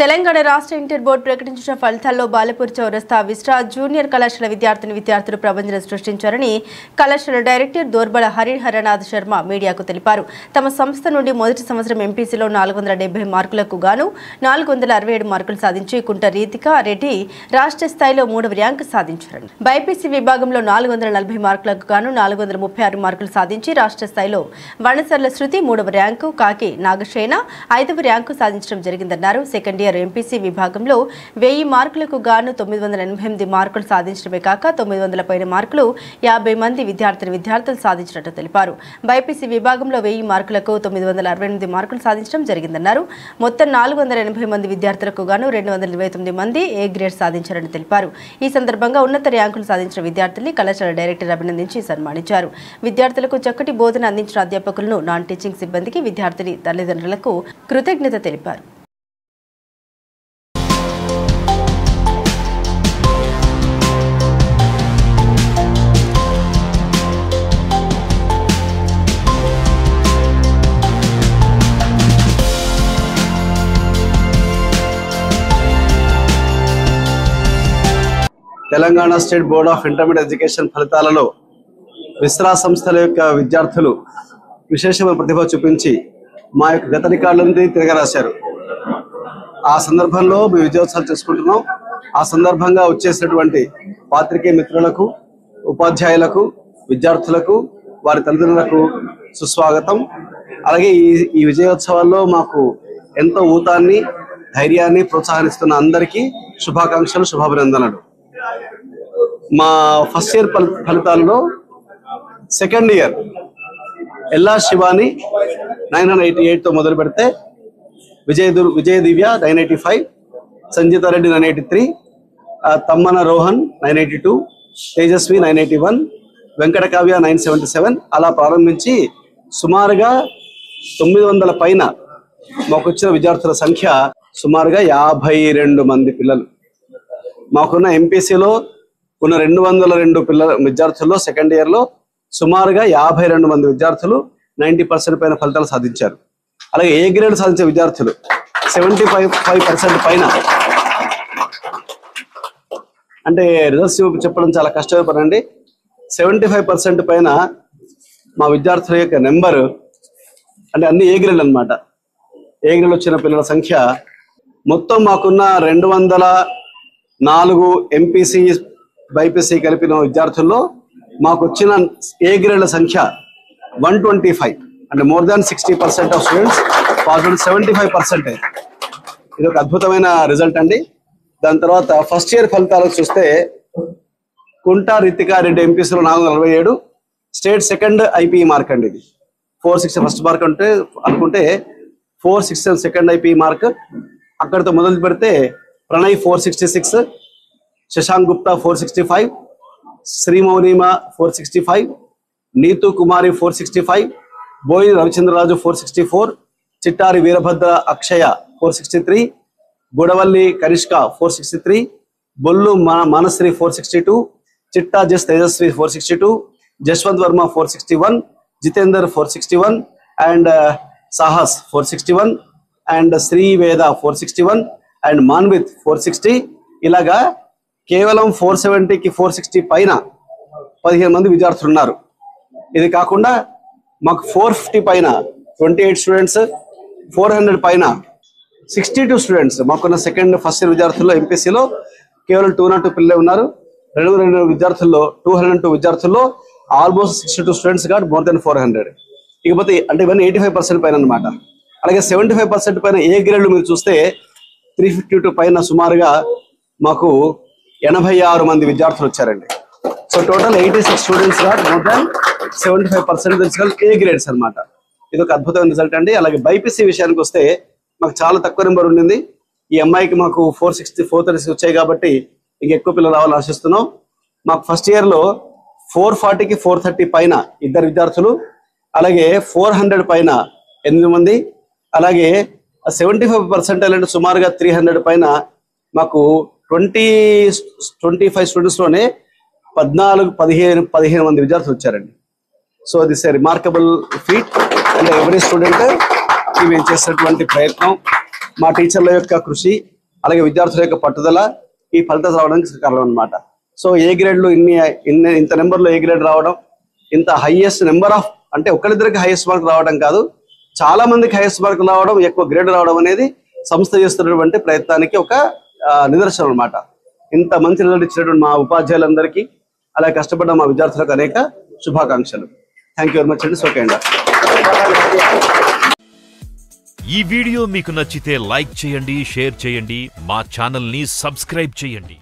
తెలంగాణ రాష్ట్ర inter board ప్రకటించిన ఫలితాల్లో బాలపూర్ చౌరస్తా విస్టా జూనియర్ కళాశాల విద్యార్థులు ప్రబంధన సృష్టించారని కళాశాల డైరెక్టర్ దోర్బల హరిహరనాథ్ శర్మ మీడియాకు తెలిపారు. తమ సంస్థ నుండి మొదటి సంవత్సరం ఎంపీసీలో 470 మార్కులకు గాను 467 మార్కులు సాధించి కుంట రీతికా రెడ్డి రాష్ట్ర స్థాయిలో 3వ ర్యాంకు సాధించారు. బైపీసీ విభాగంలో 440 మార్కులకు గాను 436 మార్కులు సాధించి రాష్ట్ర స్థాయిలో వనసర్ల శృతి 3వ ర్యాంకు, కాకి నాగశేన 5వ ర్యాంకు సాధించడం జరిగిందన్నారు. సెకండ్ ఇయర్ ఎంపీసీ విభాగంలో 1000 మార్కులకు గాను 988 మార్కులు సాధించడమే కాక 900 పైన మార్కులు 50 మంది విద్యార్థులు సాధించినట్టు తెలిపారు. బైపీసీ విభాగంలో 1000 మార్కులకు 968 మార్కులు సాధించడం జరిగిందన్నారు. మొత్తం 480 మంది విద్యార్థులకు గాను 229 మంది ఏ గ్రేడ్ సాధించారని తెలిపారు. ఈ సందర్భంగా ఉన్నత ర్యాంకులు సాధించిన విద్యార్థుల్ని కళాశాల డైరెక్టర్ అభినందించి సన్మానించారు. విద్యార్థులకు చక్కటి బోధన అందించిన అధ్యాపకులను, నాన్ టీచింగ్ సిబ్బందికి, విద్యార్థుల తల్లిదండ్రులకు కృతజ్ఞత తెలిపారు. Telangana state board of intermediate education ఫలితాలలో విస్రా సంస్థల యొక్క విద్యార్థులు విశేషమైన ప్రతిభ చూపించి మా యొక్క గత రికార్డులను తిరగరాశారు. ఆ సందర్భంలో మేము విజయోత్సవాలు చేసుకుంటున్నాం. ఆ సందర్భంగా వచ్చేసినటువంటి పాత్రికేయ మిత్రులకు, ఉపాధ్యాయులకు, విద్యార్థులకు, వారి తల్లిదండ్రులకు సుస్వాగతం. అలాగే ఈ విజయోత్సవాల్లో మాకు ఎంతో ఊతాన్ని, ధైర్యాన్ని ప్రోత్సాహనిస్తున్న అందరికీ శుభాకాంక్షలు, శుభాభినందనలు. మా ఫస్ట్ ఇయర్ ఫలితాలలో సెకండ్ ఇయర్ ఎల్లా శివాని 988తో మొదలు పెడితే విజయ దివ్య 985, సంజిత రెడ్డి 983, తమ్మన రోహన్ 982, తేజస్వి 981, వెంకట కావ్య 977 అలా ప్రారంభించి సుమారుగా 900 పైన మాకు వచ్చిన విద్యార్థుల సంఖ్య సుమారుగా 52 మంది పిల్లలు. మాకున్న ఎంపీసీలో ఉన్న 202 విద్యార్థుల్లో సెకండ్ ఇయర్లో సుమారుగా 52 మంది విద్యార్థులు 90% పైన ఫలితాలు సాధించారు. అలాగే ఏ గ్రేడ్ సాధించే విద్యార్థులు 75% పైన, అంటే రిజల్ట్స్ చెప్పడం చాలా కష్టమైన పని అండి. 75% పైన మా విద్యార్థుల యొక్క నెంబరు, అంటే అన్ని ఏ గ్రేడ్ అనమాట. ఏ గ్రేడ్ వచ్చిన పిల్లల సంఖ్య మొత్తం మాకున్న 204 ఎంపీసీ బైపీసీ కలిపిన విద్యార్థుల్లో మాకు వచ్చిన ఏ గ్రేడ్ల సంఖ్య 125, అంటే more than 60% of students positive 75%. ఇది ఒక అద్భుతమైన రిజల్ట్ అండి. దాని తర్వాత ఫస్ట్ ఇయర్ ఫలితాలు చూస్తే కుంట రితికా రెడ్డి ఎంపీసీలో 447, స్టేట్ సెకండ్ ఐపీఈ మార్క్ అండి. ఇది 460 ఫస్ట్ మార్క్ అంటే అనుకుంటే 467 సెకండ్ ఐపీఈ మార్క్. అక్కడితో మొదలు పెడితే ప్రణయ్ 466, శశాంక్ గుప్తా 465, శ్రీమౌనిమ 465, నీతు కుమారి 465, బోయిన్ రవిచంద్రరాజు 464, చిట్టారి వీరభద్ర అక్షయ 463, Gudavalli Kanishka 463, Bollu Manasri 462, Chitta Jas Tejaswi 462, Jashwanth Varma 461, Jitender 461, and Sahas 461, and Sriveda 461, and Manvith 460. ఇలాగా కేవలం 470కి 460 పైన 15 మంది విద్యార్థులు ఉన్నారు. ఇది కాకుండా మాకు 450 పైన 28 స్టూడెంట్స్, 400 పైన 62 స్టూడెంట్స్. మాకున్న ఫస్ట్ ఇయర్ విద్యార్థుల్లో ఎంపీసీలో కేవలం 202 పిల్లలే ఉన్నారు. 202 విద్యార్థుల్లో 202 విద్యార్థుల్లో ఆల్మోస్ట్ 62 స్టూడెంట్స్ గా మోర్ దెన్ 400. ఇకపోతే అంటే ఇవన్నీ 85% పైన అనమాట. అలాగే 75% పైన ఏ గ్రేడ్లు మీరు చూస్తే 352 పైన సుమారుగా మాకు 86 మంది విద్యార్థులు వచ్చారండి. సో టోటల్ 86 స్టూడెంట్స్ గా మోర్ దాన్ 75% ఏ గ్రేడ్స్ అనమాట. ఇది ఒక అద్భుతమైన రిజల్ట్ అండి. అలాగే బైపీసీ విషయానికి వస్తే మాకు చాలా తక్కువ నెంబర్ ఉండింది. ఈ అమ్మాయికి మాకు 460, 436 వచ్చాయి కాబట్టి ఇంకెక్కువ పిల్లలు రావాలని ఆశిస్తున్నాం. మాకు ఫస్ట్ ఇయర్ లో 440కి 430 పైన 2 విద్యార్థులు, అలాగే 400 పైన 8 మంది, అలాగే 75% అంటే సుమారుగా 300 పైన మాకు 25 స్టూడెంట్స్ లోనే 15 మంది విద్యార్థులు వచ్చారండి. So this A remarkable feet. అంటే ఎవరీ స్టూడెంట్ మేము చేసినటువంటి ప్రయత్నం, మా టీచర్ల యొక్క కృషి, అలాగే విద్యార్థుల యొక్క పట్టుదల ఈ ఫలితాలు రావడానికి కారణం అన్నమాట. సో ఏ గ్రేడ్లు ఇంత నెంబర్లో ఏ గ్రేడ్ రావడం, ఇంత హైయెస్ట్ నెంబర్ ఆఫ్ అంటే ఒకరిద్దరికి హైయెస్ట్ మార్క్ రావడం కాదు, చాలా మందికి హైయెస్ట్ మార్క్ రావడం, ఎక్కువ గ్రేడ్ రావడం అనేది సంస్థ చేస్తున్నటువంటి ప్రయత్నానికి ఒక నిదర్శనం అన్నమాట. ఇంత మంచి రిజల్ట్ ఇచ్చినటువంటి మా ఉపాధ్యాయులందరికీ అలాగే కష్టపడ్డ మా విద్యార్థులకు అనేక శుభాకాంక్షలు. థ్యాంక్ యూ వెరీ మచ్ అండి. ఓకే అండి. ఈ వీడియో మీకు నచ్చితే లైక్ చేయండి, షేర్ చేయండి, మా ఛానల్ని సబ్స్క్రైబ్ చేయండి.